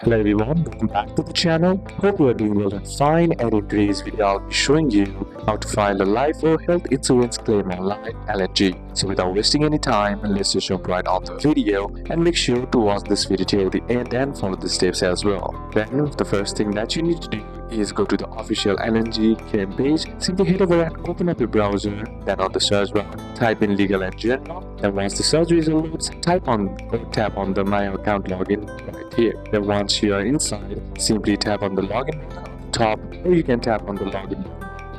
Hello everyone, welcome back to the channel. Hope you are doing well and fine, and in today's video I'll be showing you how to file a life or health insurance claim online LNG. So without wasting any time, let's just jump right on the video and make sure to watch this video till the end and follow the steps as well. Then the first thing that you need to do is go to the official LNG claim page. Simply head over and open up your browser. Then on the search bar, type in legal and general. Then once the search result loads, tap on the My Account login right here. Then once you are inside, simply tap on the login button on the top, or you can tap on the login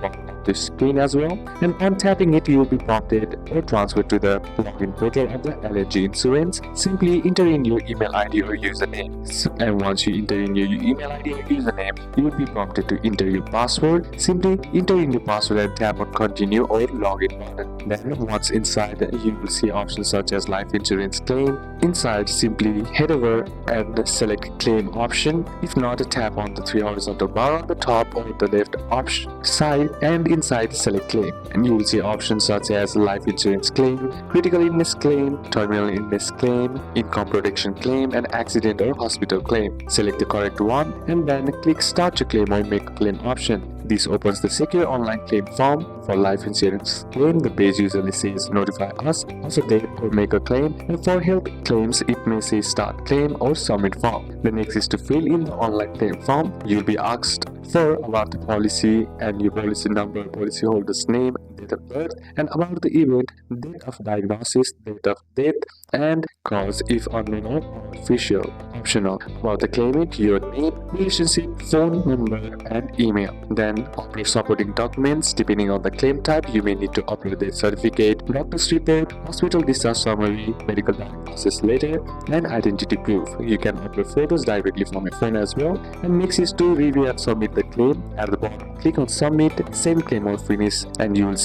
button on the screen as well. And on tapping it, you will be prompted or transferred to the login portal of the LNG insurance. Simply enter in your email ID or username. And once you enter in your email ID or username, you will be prompted to enter your password. Simply enter in your password and tap on continue or login button. Then once inside, you will see options such as life insurance claim. Inside, simply head over and select claim option. If not, tap on the three horizontal bar on the top or the left option side, and inside select claim. And you will see options such as life insurance claim, critical illness claim, terminal illness claim, income protection claim, and accident or hospital claim. Select the correct one and then click start your claim or make a claim option. This opens the secure online claim form. For life insurance claim, the page usually says notify us of a date or make a claim, and for health claims it may say start claim or submit form. The next is to fill in the online claim form. You'll be asked for about the policy and your policy number, policyholder's name, date of birth, and about the event, date of diagnosis, date of death, and cause if unknown or official. Optional. About the claimant, your name, relationship, phone number, and email. Then upload supporting documents. Depending on the claim type, you may need to upload a certificate, doctor's report, hospital discharge summary, medical diagnosis letter, and identity proof. You can upload photos directly from your phone as well. And next is to review and submit the claim. At the bottom, click on submit, send claim or finish, and you will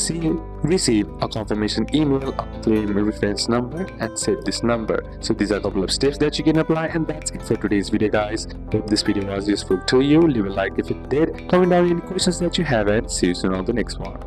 receive a confirmation email of claim reference number, and save this number. So these are a couple of steps that you can apply, and that's it for today's video, guys. Hope this video was useful to you. Leave a like if it did, comment down any questions that you have, and see you soon on the next one.